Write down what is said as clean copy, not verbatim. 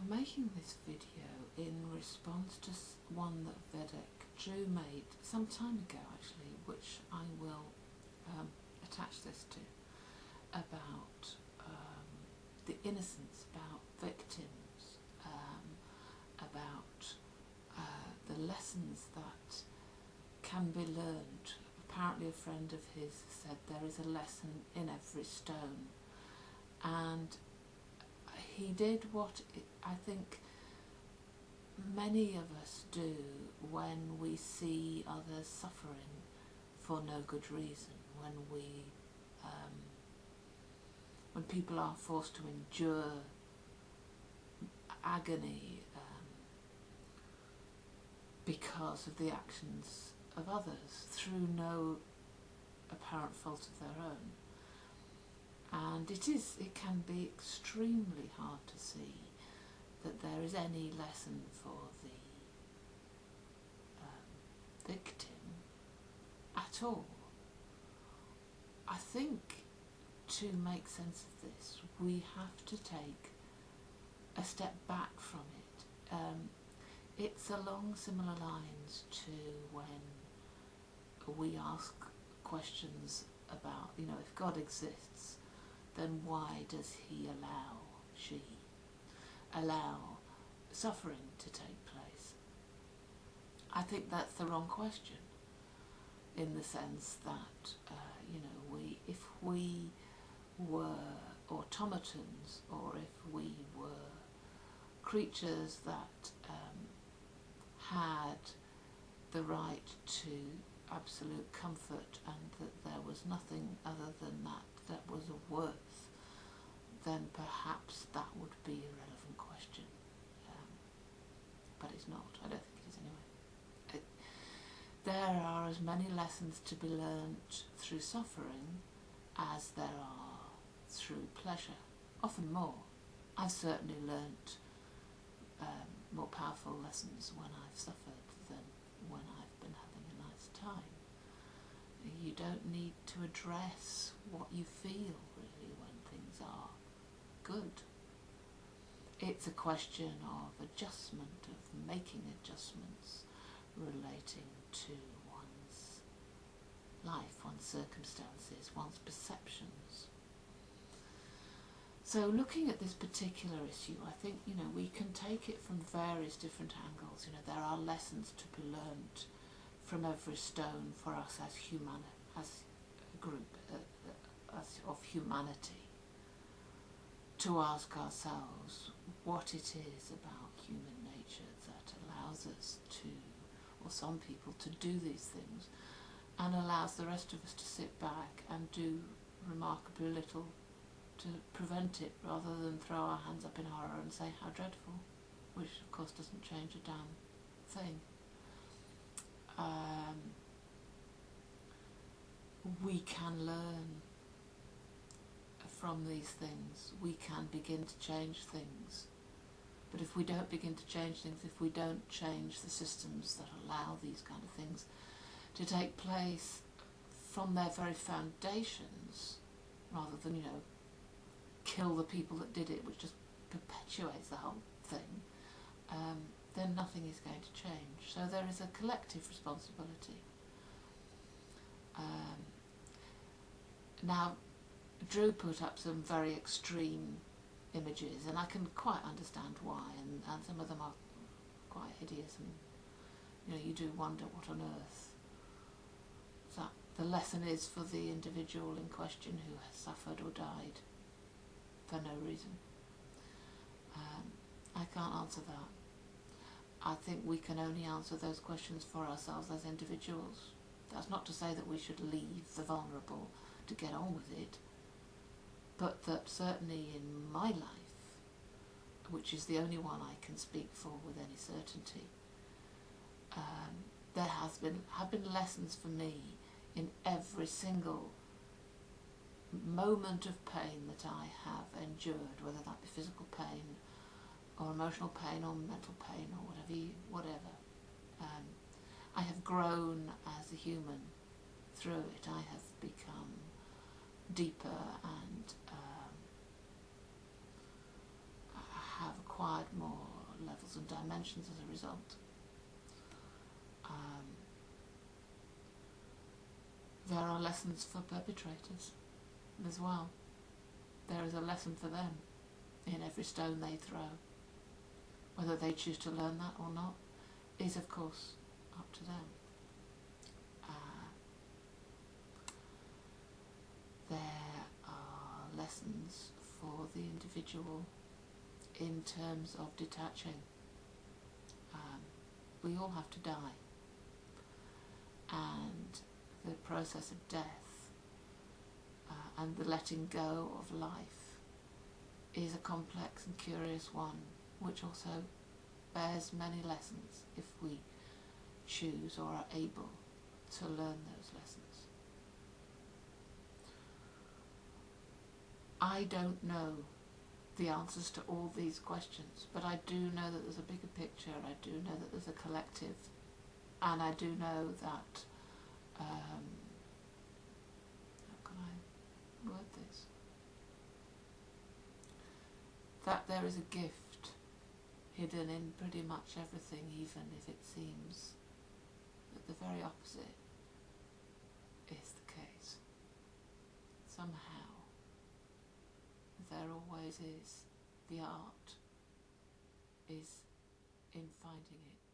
I'm making this video in response to one that Vedek Drew made some time ago actually, which I will attach this to, about the innocence, about victims, about the lessons that can be learned. Apparently a friend of his said there is a lesson in every stone, and he did what I think many of us do when we see others suffering for no good reason, when people are forced to endure agony because of the actions of others through no apparent fault of their own. And it can be extremely hard to see that there is any lesson for the victim at all. I think to make sense of this, we have to take a step back from it. It's along similar lines to when we ask questions about, if God exists, then why does he allow suffering to take place? I think that's the wrong question, in the sense that, if we were automatons, or if we were creatures that had the right to absolute comfort, and that there was nothing other than that was of worth, then perhaps that would be a relevant question. But it's not. I don't think it is anyway. There are as many lessons to be learnt through suffering as there are through pleasure, often more. I've certainly learnt more powerful lessons when I've suffered than when I've been having a nice time. You don't need to address what you feel really when things are good. It's a question of adjustment, of making adjustments relating to one's life, one's circumstances, one's perceptions. So looking at this particular issue, I think, we can take it from various different angles. There are lessons to be learnt from every stone for us as a group of humanity, to ask ourselves what it is about human nature that allows us to, or some people, to do these things, and allows the rest of us to sit back and do remarkably little to prevent it, rather than throw our hands up in horror and say how dreadful, which of course doesn't change a damn thing. We can learn from these things. We can begin to change things. But if we don't begin to change things, if we don't change the systems that allow these kind of things to take place from their very foundations, rather than, kill the people that did it, which just perpetuates the whole thing, then nothing is going to change. So there is a collective responsibility. Now, Drew put up some very extreme images, and I can quite understand why, and some of them are quite hideous, and you do wonder what on earth that the lesson is for the individual in question who has suffered or died for no reason. I can't answer that. I think we can only answer those questions for ourselves as individuals. That's not to say that we should leave the vulnerable to get on with it, but that certainly in my life, which is the only one I can speak for with any certainty, there have been lessons for me in every single moment of pain that I have endured, whether that be physical pain or emotional pain or mental pain or whatever. I have grown as a human through it. I have become deeper and have acquired more levels and dimensions as a result. There are lessons for perpetrators as well. There is a lesson for them in every stone they throw. Whether they choose to learn that or not is, of course, up to them. There are lessons for the individual in terms of detaching. We all have to die, and the process of death and the letting go of life is a complex and curious one, which also bears many lessons if we choose or are able to learn those lessons. I don't know the answers to all these questions, but I do know that there's a bigger picture, I do know that there's a collective, and I do know that, how can I word this? That there is a gift hidden in pretty much everything, even if it seems that the very opposite is the case. Somehow, there always is. The art is in finding it.